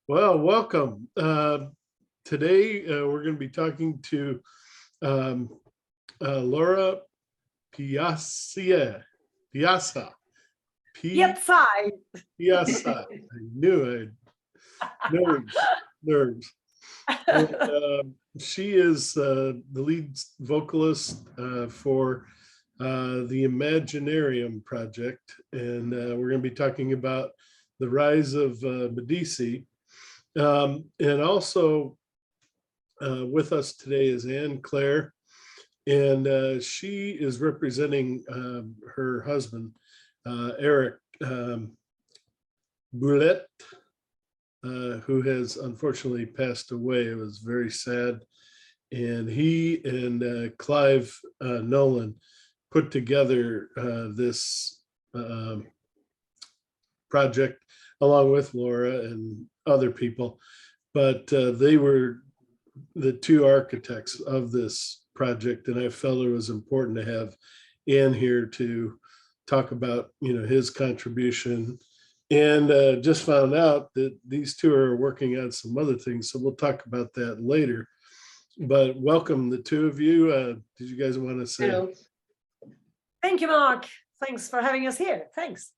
Well, welcome. Today, we're going to be talking to um, Laura Piazzai. Piazza. Piazzai. Piazza. I knew nerves. And, she is the lead vocalist for the Imaginaerium project, and we're going to be talking about the Rise of Medici. And also with us today is Anne-Claire, and she is representing her husband, Eric Bouillette, who has unfortunately passed away. It was very sad. And he and Clive Nolan put together this project along with Laura and other people, but they were the two architects of this project, and I felt it was important to have Anne here to talk about, his contribution. And just found out that these two are working on some other things, so we'll talk about that later. But welcome, the two of you. Did you guys want to say? Hello. Thank you, Mark. Thanks for having us here. Thanks.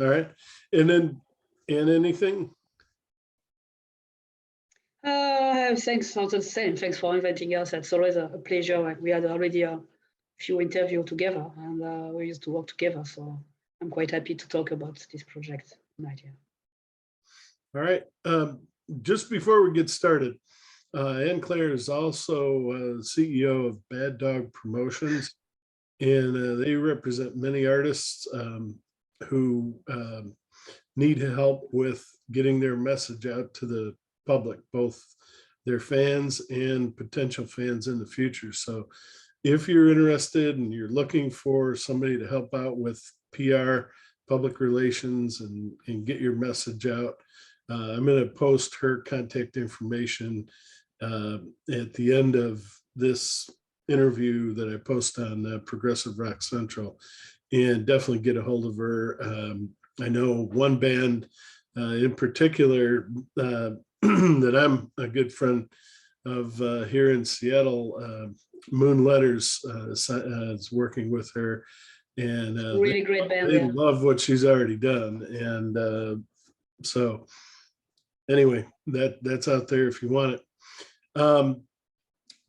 All right. And then, Anne, anything? Thanks for the same. Thanks for inviting us. It's always a pleasure. We had already a few interviews together, and we used to work together. So I'm quite happy to talk about this project tonight. Yeah. All right. Just before we get started, Anne-Claire is also CEO of Bad Dog Promotions, and they represent many artists who need help with getting their message out to the public, both their fans and potential fans in the future. So if you're interested and you're looking for somebody to help out with PR, public relations, and get your message out, I'm going to post her contact information at the end of this interview that I post on Progressive Rock Central, and definitely get a hold of her. I know one band in particular that I'm a good friend of here in Seattle, Moon Letters, is working with her, and really great band. They love what she's already done, and so anyway, that's out there if you want it.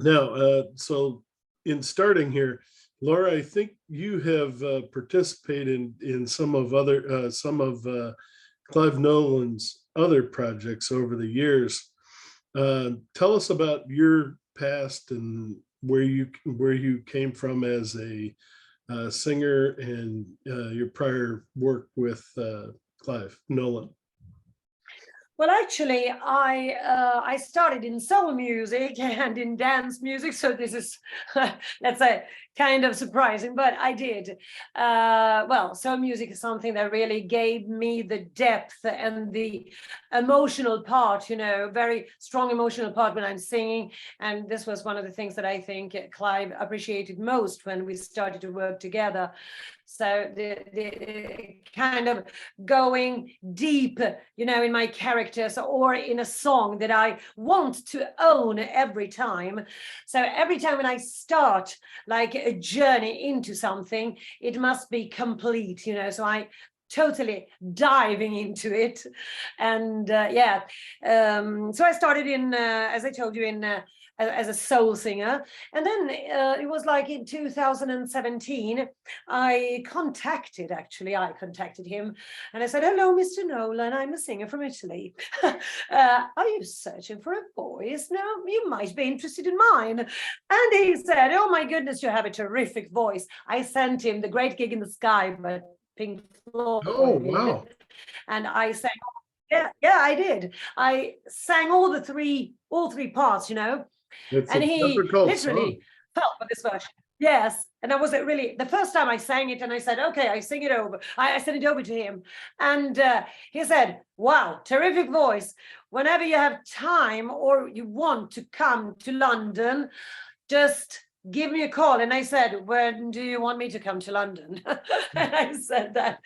Now, so in starting here, Laura, I think you have participated in some of Clive Nolan's other projects over the years. Tell us about your past and where you came from as a singer, and your prior work with Clive Nolan. Well, actually, I started in soul music and in dance music, so this is, let's say, kind of surprising, but I did. Well, soul music is something that really gave me the depth and the emotional part, very strong emotional part when I'm singing. And this was one of the things that I think Clive appreciated most when we started to work together. So the kind of going deep, in my characters or in a song that I want to own every time. So every time when I start like a journey into something, it must be complete, so I totally diving into it. And so I started in, as I told you, as a soul singer. And then it was like in 2017, I contacted him, and I said, "Hello, Mr. Nolan, I'm a singer from Italy. Are you searching for a voice? No, you might be interested in mine." And he said, "Oh my goodness, you have a terrific voice." I sent him The Great Gig in the Sky by Pink Floyd. Oh, wow. And I sang, yeah, I did. I sang all three parts, It's and he literally song. felt for this version. Yes. And that was it really the first time I sang it, and I said, okay, I sing it over. I sent it over to him, and he said, "Wow, terrific voice. Whenever you have time or you want to come to London, just give me a call. And I said, when do you want me to come to London? And I said that.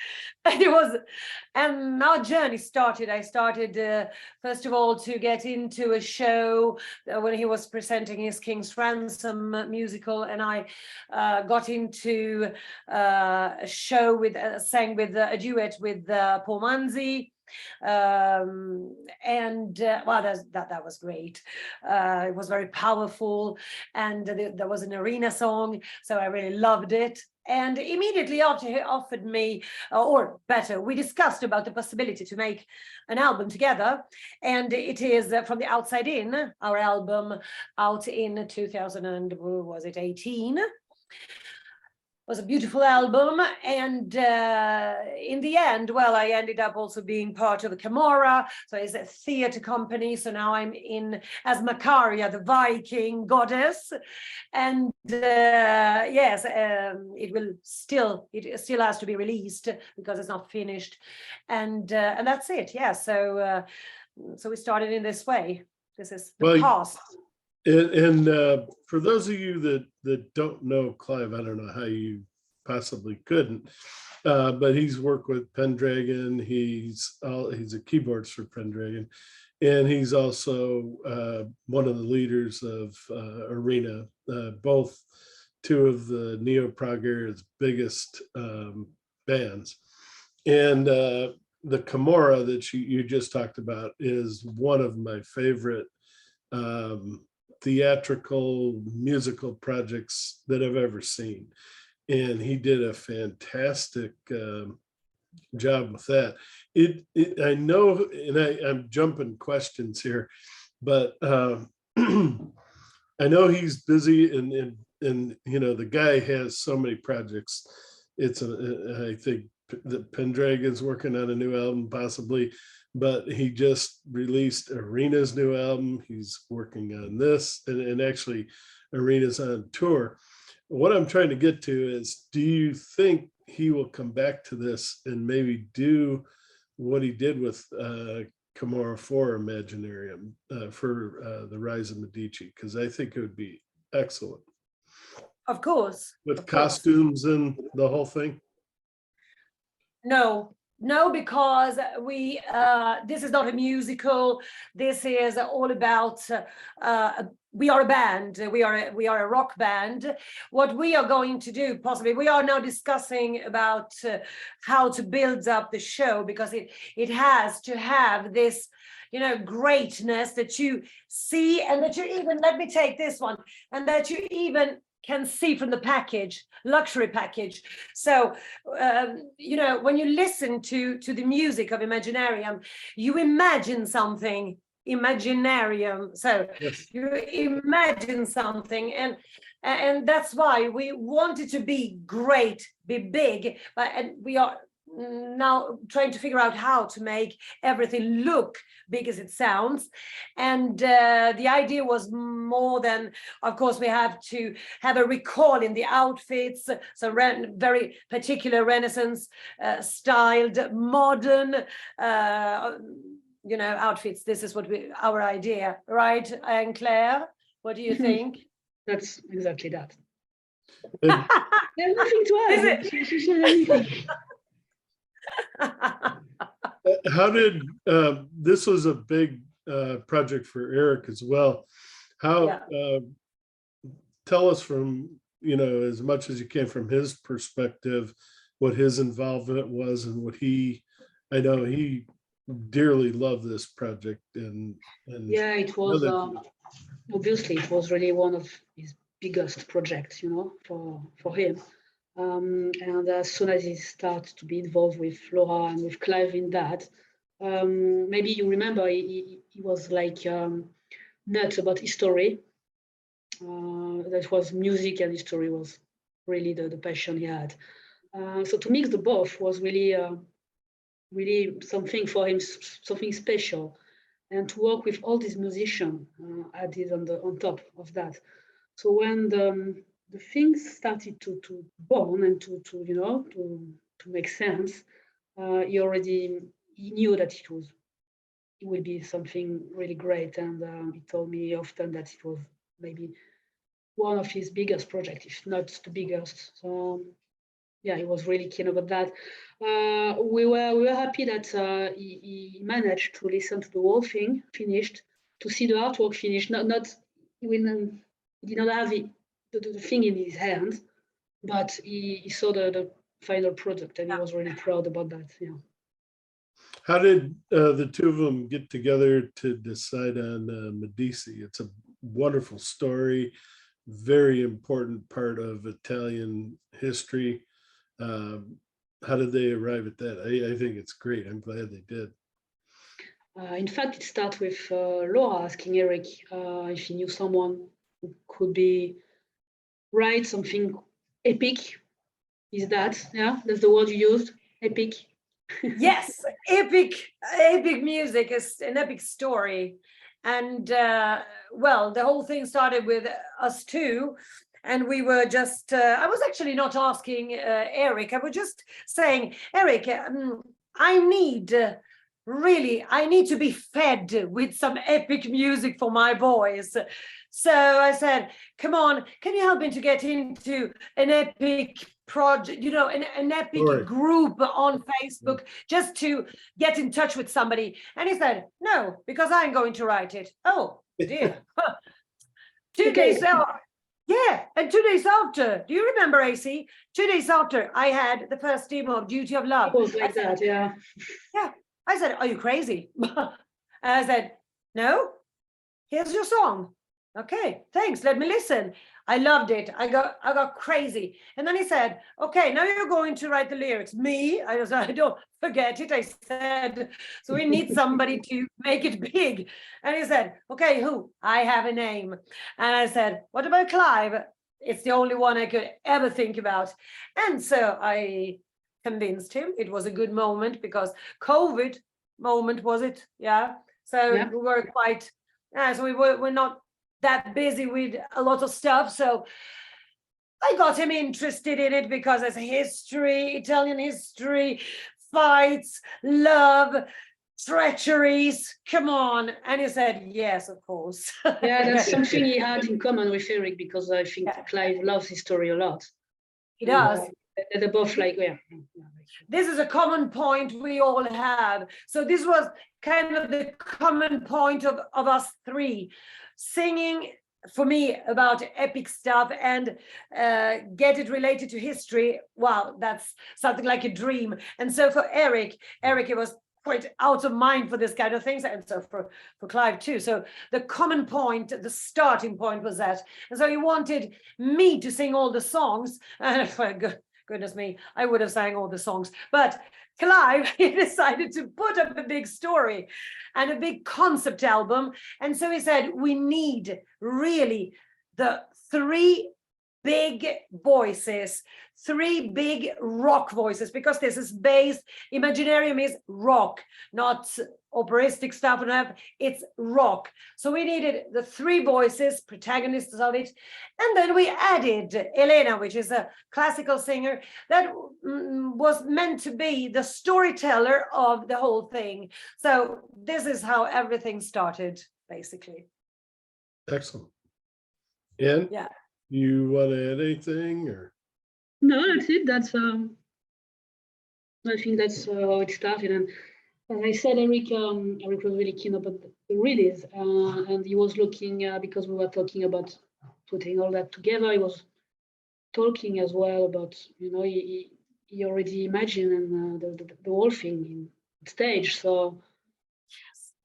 And our journey started. I started, first of all, to get into a show when he was presenting his King's Ransom musical. And I got into a show sang with a duet with Paul Manzi. Well, that was great. It was very powerful, and there was an arena song, so I really loved it. And immediately after, he offered me, or better, we discussed about the possibility to make an album together. And it is From the Outside In, our album out in 2018. Was a beautiful album, and in the end, well, I ended up also being part of the Camorra, so it's a theater company. So now I'm in as Macaria, the Viking goddess, and yes, it still has to be released because it's not finished, and that's it. Yeah, so we started in this way. This is the past. And for those of you that don't know Clive, I don't know how you possibly couldn't, but he's worked with Pendragon. He's a keyboardist for Pendragon, and he's also one of the leaders of Arena, both two of the neo-prog era's biggest bands. And the Camorra that you just talked about is one of my favorite theatrical musical projects that I've ever seen, and he did a fantastic job with that. I know, and I'm jumping questions here, but I know he's busy, and you know, the guy has so many projects. I think that Pendragon's working on a new album possibly, but he just released Arena's new album. He's working on this, and actually Arena's on tour. What I'm trying to get to is, do you think he will come back to this and maybe do what he did with Camorra for Imaginaerium, for the Rise of Medici? Because I think it would be excellent. Of course. With costumes and the whole thing? No, because this is not a musical. This is all about, we are a band. We are a rock band. What we are going to do, possibly, we are now discussing about how to build up the show, because it has to have this, you know, greatness that you see, and that you even, let me take this one, and that you even can see from the package, luxury package. So, you know, when you listen to the music of Imaginaerium, you imagine something, Imaginaerium. So yes, you imagine something, and that's why we want it to be great, be big, and we are now trying to figure out how to make everything look big as it sounds. And the idea was more than, of course, we have to have a recall in the outfits, so very particular Renaissance styled, modern you know, outfits. This is what our idea, right, Anne-Claire? What do you think? That's exactly that. There's nothing to add. She said anything. How did this was a big project for Eric as well. How tell us from, you know, as much as you can from his perspective, what his involvement was, and what I know he dearly loved this project, and yeah, it was obviously it was really one of his biggest projects, you know, for him. And as soon as he started to be involved with Flora and with Clive in that, maybe you remember he was like nuts about history. That was music, and history was really the passion he had. So to mix the both was really really something for him, something special, and to work with all these musicians added on top of that. So when the things started to born and to you know to make sense, he knew that it will be something really great, and he told me often that it was maybe one of his biggest projects, if not the biggest. So yeah, he was really keen about that. We were happy that he managed to listen to the whole thing finished, to see the artwork finished. He did not have the thing in his hand, but he saw the final product, and he was really proud about that. Yeah. How did the two of them get together to decide on Medici? It's a wonderful story, very important part of Italian history. How did they arrive at that? I think it's great. I'm glad they did. In fact, it starts with Laura asking Eric if he knew someone who could write something epic. Is that, yeah, that's the word you used, epic? Yes, epic music is an epic story. And well, the whole thing started with us two. And we were just, I was actually not asking Eric, I was just saying, Eric, I need to be fed with some epic music for my boys. So I said, come on, can you help me to get into an epic project, an epic group on Facebook, just to get in touch with somebody? And he said, no, because I'm going to write it. Oh, dear. 2 days out. Yeah, and 2 days after, do you remember, AC? 2 days after, I had the first demo of Duty of Love. It was like that, yeah. Yeah, I said, are you crazy? And I said, no, here's your song. Okay, thanks, let me listen. I loved it. I got crazy. And then he said, okay, now you're going to write the lyrics. Me? I said, don't forget it. I said, so we need somebody to make it big. And he said, okay, who? I have a name. And I said, what about Clive? It's the only one I could ever think about. And so I convinced him. It was a good moment because COVID moment, was it? Yeah. So yeah. We were quite, so we're not that busy with a lot of stuff. So I got him interested in it because it's history, Italian history, fights, love, treacheries, come on. And he said, yes, of course. Yeah, that's something he had in common with Eric, because I think Clive loves history a lot. He does. They're both like, yeah. This is a common point we all have. So this was kind of the common point of us three. Singing, for me, about epic stuff and get it related to history. Wow, that's something like a dream. And so for Eric, it was quite out of mind for this kind of things, and so for Clive too. So the common point, the starting point was that. And so he wanted me to sing all the songs, and for goodness me, I would have sang all the songs. But Clive, he decided to put up a big story and a big concept album. And so he said, we need really the 3 big voices, 3 big rock voices, because this is based, Imaginaerium is rock, not operatic stuff, and it's rock. So we needed the 3 voices, protagonists of it. And then we added Elena, which is a classical singer that was meant to be the storyteller of the whole thing. So this is how everything started, basically. Excellent. And yeah. You want to add anything, or? No, that's it. That's I think that's how it started. And as I said, Eric was really keen about the release, and he was looking because we were talking about putting all that together. He was talking as well about, he already imagined the whole thing in stage. So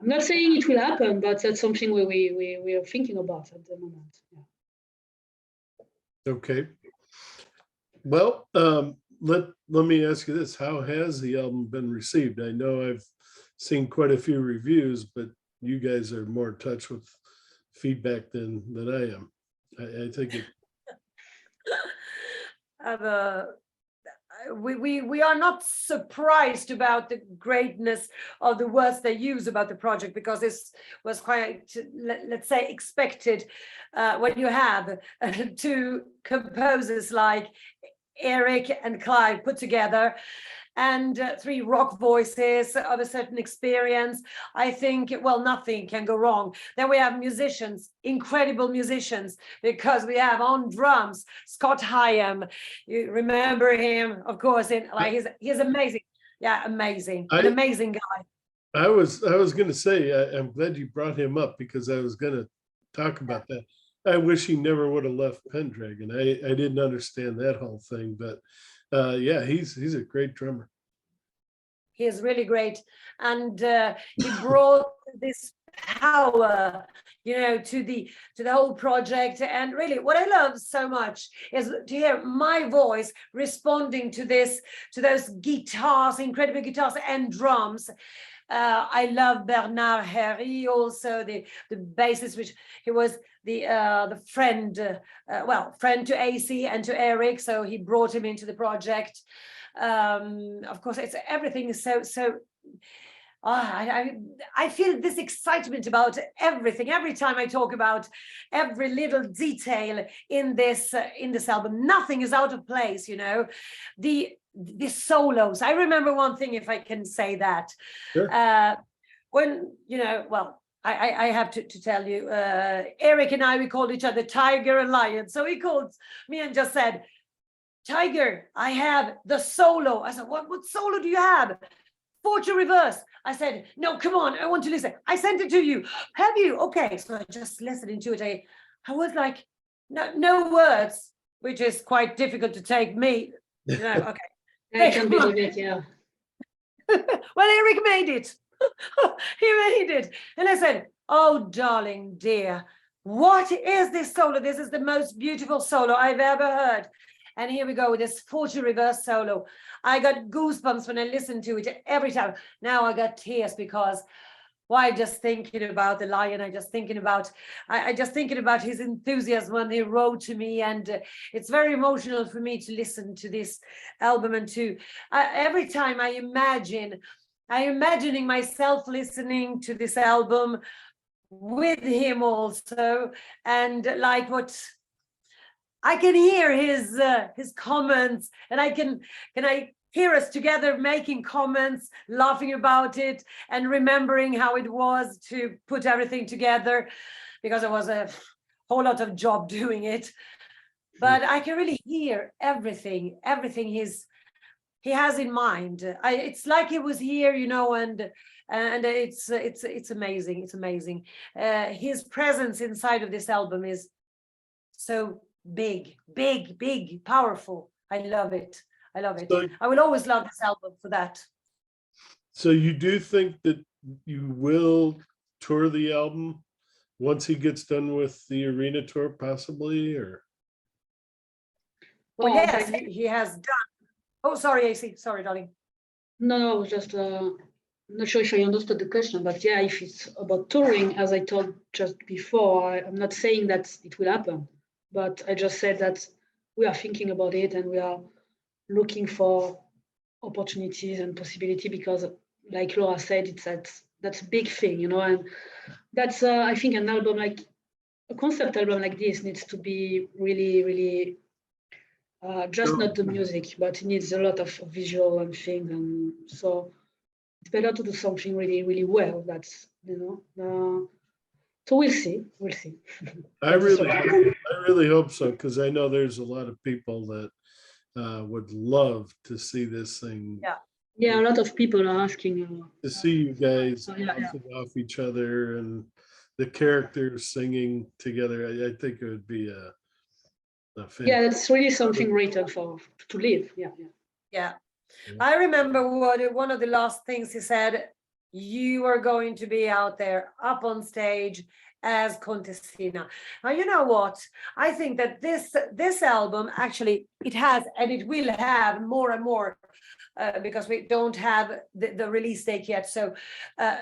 I'm not saying it will happen, but that's something we are thinking about at the moment. Yeah. Okay. Well, let me ask you this. How has the album been received? I know I've seen quite a few reviews, but you guys are more in touch with feedback than I am. I think it... we are not surprised about the greatness of the words they use about the project, because this was quite, let's say, expected when you have 2 composers like Eric and Clive put together. and three rock voices of a certain experience. I think, well, nothing can go wrong. Then we have musicians, incredible musicians, because we have on drums Scott Hyam. You remember him, of course. He's amazing. Yeah, amazing. An amazing guy. I was going to say, I'm glad you brought him up, because I was going to talk about that. I wish he never would have left Pendragon. I didn't understand that whole thing, but yeah, he's a great drummer. He is really great, and he brought this power, to the whole project. And really, what I love so much is to hear my voice responding to those guitars, incredible guitars and drums. I love Bernard Herry, also the bassist, which he was the friend, friend to AC and to Eric, so he brought him into the project. Of course, everything is so. I feel this excitement about everything every time I talk about every little detail in this album. Nothing is out of place, the solos. I remember one thing, if I can say that. Sure. When I have to tell you, Eric and I, we called each other Tiger and Lion. So he called me and just said, Tiger, I have the solo. I said, what solo do you have? Fortune reverse. I said, no, come on, I want to listen. I sent it to you. Have you? Okay, so I just listened to it. I was like, no words, which is quite difficult to take me. Okay. I can believe it, yeah. Well, Eric made it. He made it. And I said, oh, darling dear, what is this solo? This is the most beautiful solo I've ever heard. And here we go with this Fortune reverse solo. I got goosebumps when I listened to it every time. Now I got tears, because why, just thinking about the Lion, I just thinking about his enthusiasm when he wrote to me, and it's very emotional for me to listen to this album. And every time I'm imagining myself listening to this album with him also, and like what I can hear his comments, and I hear us together making comments, laughing about it, and remembering how it was to put everything together, because it was a whole lot of job doing it. But I can really hear everything he has in mind. It's like he was here, and it's amazing. It's amazing. His presence inside of this album is so big, powerful. I love it. So, I will always love this album for that. So you do think that you will tour the album once he gets done with the arena tour, possibly, or? Well, yes, he has done. Oh, sorry, AC. Sorry, darling. No, just not sure if I understood the question, but yeah, if it's about touring, as I told just before, I'm not saying that it will happen, but I just said that we are thinking about it, and we are looking for opportunities and possibility, because like Laura said, that's a big thing, and that's I think an album, like a concept album like this, needs to be really, really just not the music, but it needs a lot of visual and things, and so it's better to do something really, really well. That's so we'll see. I really hope so, because I know there's a lot of people that would love to see this thing. Yeah, a lot of people are asking to see you guys bouncing off each other and the characters singing together. I think it would be a that's really something written to live. Yeah. I remember one of the last things he said: you are going to be out there up on stage as Contessina. Now, you know what? I think that this album, actually, it has, and it will have more and more, because we don't have the release date yet. So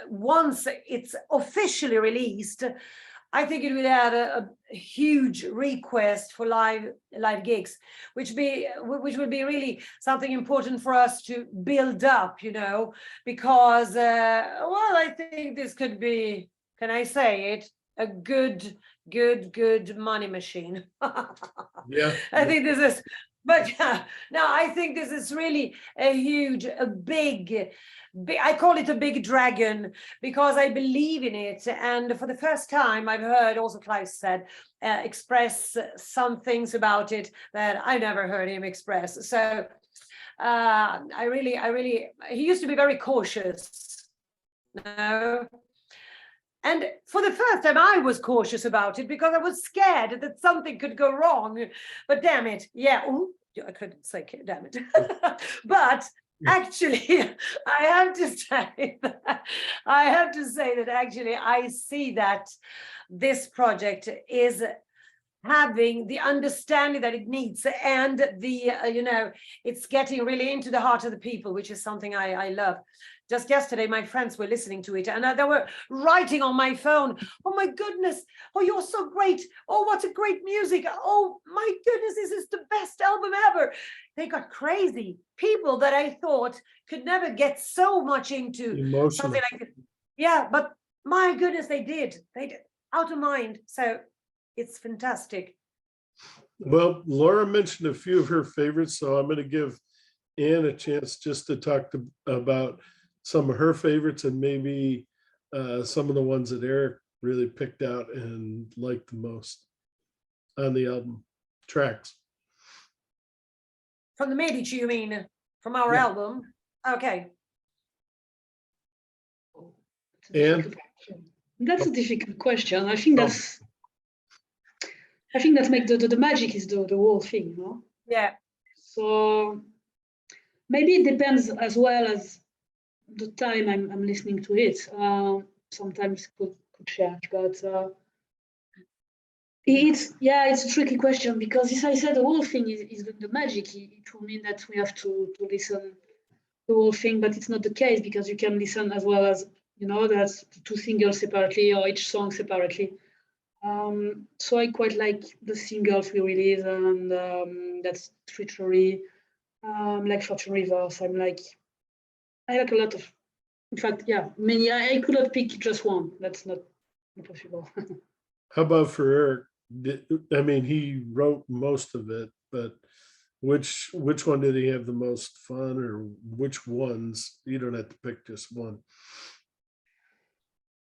once it's officially released, I think it will have a huge request for live gigs, which will be really something important for us to build up, because I think this could be, can I say it, a good money machine. Yeah. I think this is But no, I think this is really a huge, a big, I call it a big dragon because I believe in it. And for the first time, I've heard, also Klaus said, express some things about it that I never heard him express. So I really, he used to be very cautious. No. And for the first time, I was cautious about it because I was scared that something could go wrong. But damn it, yeah, ooh, I couldn't say damn it. But actually, I have to say that actually I see that this project is having the understanding that it needs, and the it's getting really into the heart of the people, which is something I love. Just yesterday, my friends were listening to it and they were writing on my phone, oh my goodness, oh, you're so great. Oh, what a great music. Oh my goodness, this is the best album ever. They got crazy. People that I thought could never get so much into Emotional. something like this. Yeah, but my goodness, they did. They did, out of mind. So it's fantastic. Well, Laura mentioned a few of her favorites, so I'm going to give Anne a chance just to talk about some of her favorites and maybe some of the ones that Eric really picked out and liked the most on the album tracks. From the Medici, you mean? From our album? Okay. And that's a difficult question. I think that's make the magic is the whole thing, no? Yeah. So maybe it depends as well as the time I'm listening to it. Sometimes could change, but it's a tricky question because if I said the whole thing is the magic, it will mean that we have to listen the whole thing, but it's not the case because you can listen as well as that's two singles separately or each song separately. So I quite like the singles we release, and that's Treachery, like Fortune Reverse. I like a lot of, in fact, yeah, many. I could not pick just one. That's not possible. How about for Eric? I mean, he wrote most of it, but which one did he have the most fun, or which ones? You don't have to pick just one.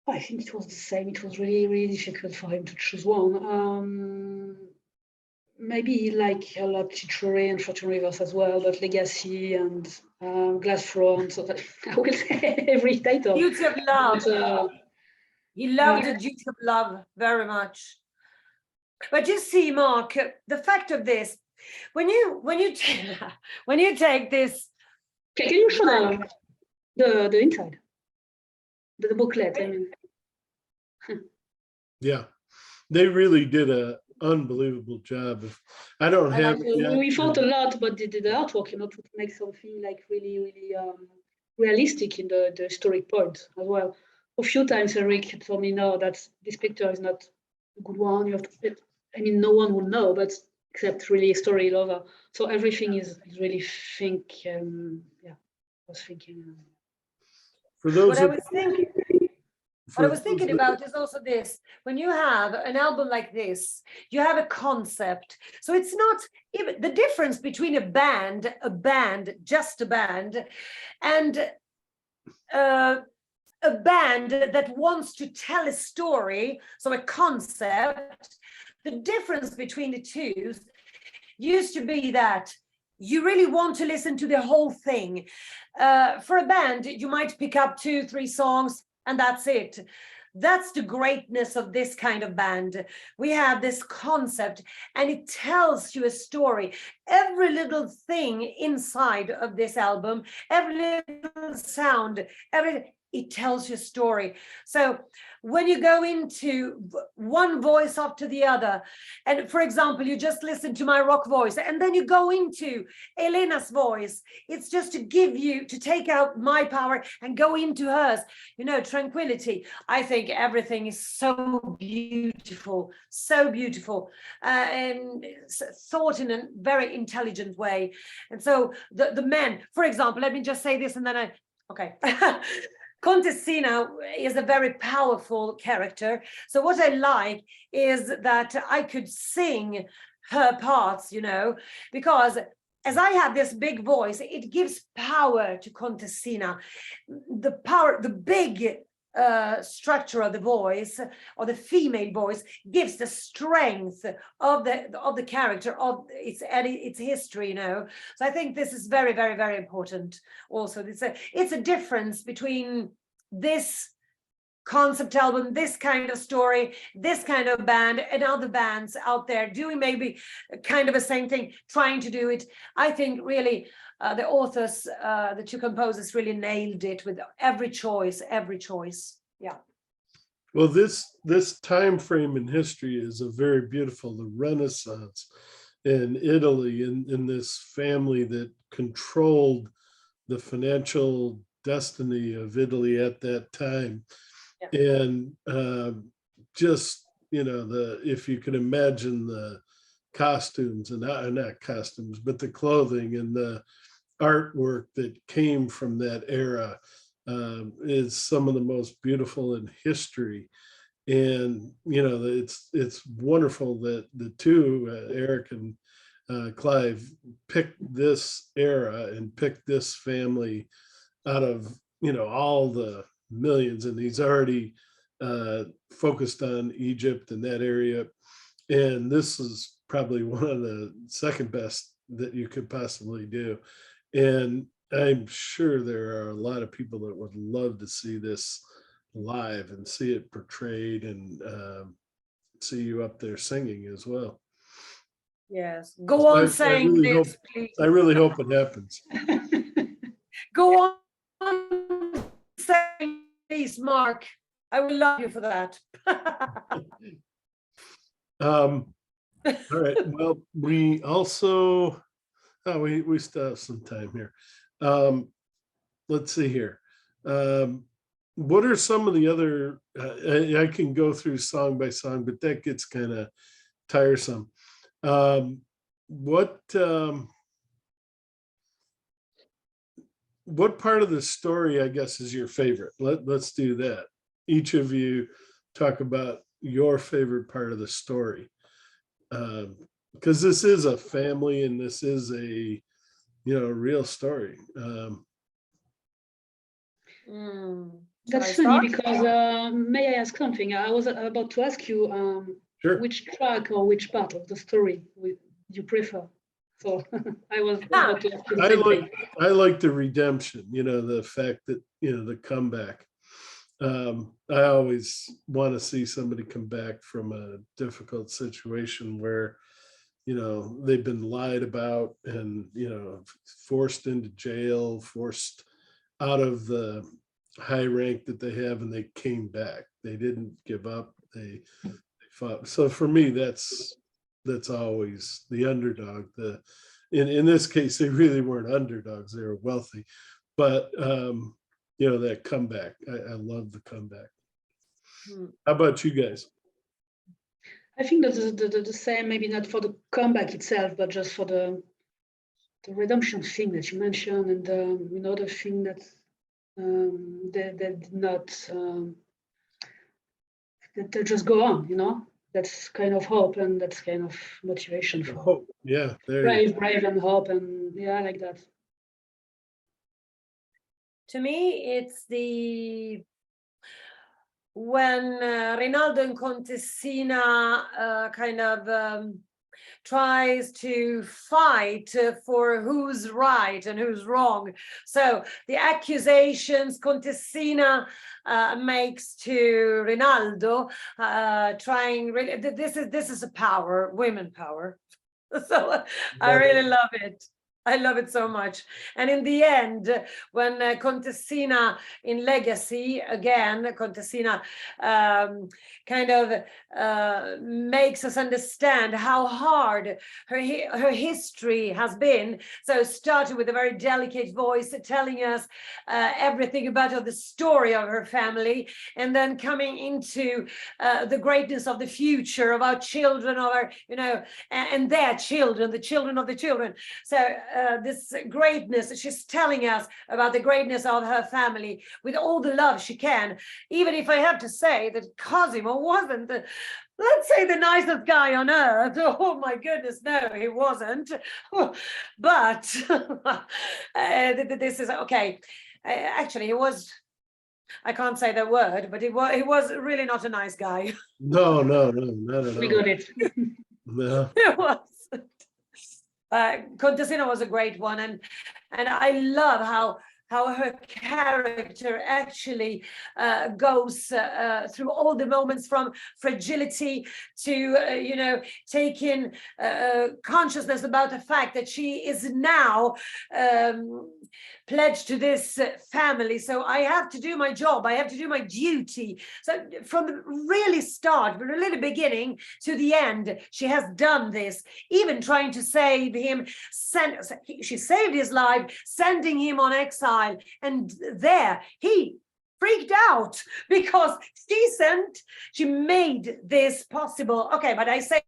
I think it was the same. It was really, really difficult for him to choose one. Maybe he liked a lot Treachery and Fortune Reverse as well, but Legacy and Glass Throne. So that I will say every title. Duty of Love. But, he loved the Duty of Love very much. But you see, Mark, the fact of this, when you take this. Can you show the inside? The booklet, I mean. Yeah, they really did an unbelievable job. I don't have we thought a lot about the artwork, to make something like really, really realistic in the historic point as well. A few times Eric told me, no, this picture is not a good one. You have to, no one will know, but except really a story lover. So everything is really I was thinking. For those What I was thinking about is also this: when you have an album like this, you have a concept. So it's not even the difference between a band, just a band, and a band that wants to tell a story, so a concept. The difference between the two used to be that you really want to listen to the whole thing. For a band, you might pick up 2-3 songs and that's it. That's the greatness of this kind of band. We have this concept and it tells you a story. Every little thing inside of this album, every little sound, it tells you a story. So when you go into one voice after the other, and for example, you just listen to my rock voice, and then you go into Elena's voice, it's just to take out my power and go into hers, tranquility. I think everything is so beautiful, and thought in a very intelligent way. And so the men, for example, let me just say this and then okay. Contessina is a very powerful character. So what I like is that I could sing her parts, you know, because as I have this big voice, it gives power to Contessina. The power, the big structure of the voice, or the female voice, gives the strength of the character, of its history, you know. So I think this is very, very, very important. Also, it's a difference between this concept album, this kind of story, this kind of band, and other bands out there doing maybe kind of the same thing, trying to do it. I think really the authors, the two composers really nailed it with every choice. Yeah. Well, this time frame in history is a very beautiful, the Renaissance in Italy, in this family that controlled the financial destiny of Italy at that time. Yeah. And just, you know, if you can imagine the costumes, and not costumes, but the clothing and the artwork that came from that era, is some of the most beautiful in history. And you know, it's wonderful that the two, Eric and Clive, picked this era and picked this family out of, you know, all the millions, and he's already focused on Egypt and that area, and this is probably one of the second best that you could possibly do. And I'm sure there are a lot of people that would love to see this live and see it portrayed, and see you up there singing as well. Yes, go on saying this, please. I really hope it happens. Go on saying, please, Mark. I will love you for that. All right. Well, we also, we still have some time here. Let's see here. What are some of the other, I can go through song by song, but that gets kind of tiresome. What part of the story, I guess, is your favorite? Let's do that. Each of you talk about your favorite part of the story. Because this is a family, and this is a, you know, real story. That's funny, because may I ask something? I was about to ask you Sure. Which track or which part of the story you prefer. So I was about to ask you. I like the redemption, you know, the fact that, you know, the comeback. I always want to see somebody come back from a difficult situation where, you know, they've been lied about and, you know, forced into jail, forced out of the high rank that they have, and they came back. They didn't give up. They fought. So for me, that's always the underdog. In this case, they really weren't underdogs. They were wealthy, but you know, that comeback. I love the comeback. How about you guys? I think that's the same, maybe not for the comeback itself, but just for the redemption thing that you mentioned, and you know, the thing that they did not, that they just go on, you know. That's kind of hope, and that's kind of motivation for hope. Yeah, brave and hope, and yeah, I like that. To me, it's when Rinaldo and Contessina kind of tries to fight for who's right and who's wrong. So the accusations Contessina makes to Rinaldo, this is a power, women power. So I really love it. I love it so much. And in the end, when Contessina in Legacy, again, Contessina kind of makes us understand how hard her history has been. So started with a very delicate voice telling us everything about the story of her family, and then coming into the greatness of the future of our children, of our, you know, and their children, the children of the children. So this greatness, she's telling us about the greatness of her family with all the love she can. Even if I have to say that Cosimo wasn't let's say the nicest guy on earth. Oh my goodness, no, he wasn't. But this is okay. Actually, he was. I can't say the word, but he was really not a nice guy. No, not at all. We got it. No. It was. Contessina was a great one, and I love how her character actually goes through all the moments from fragility to you know, taking consciousness about the fact that she is now pledged to this family. So I have to do my job, I have to do my duty. So from the really start, from the really beginning to the end, she has done this, even trying to save him. She saved his life, sending him on exile, and there he freaked out because she made this possible. Okay, but I say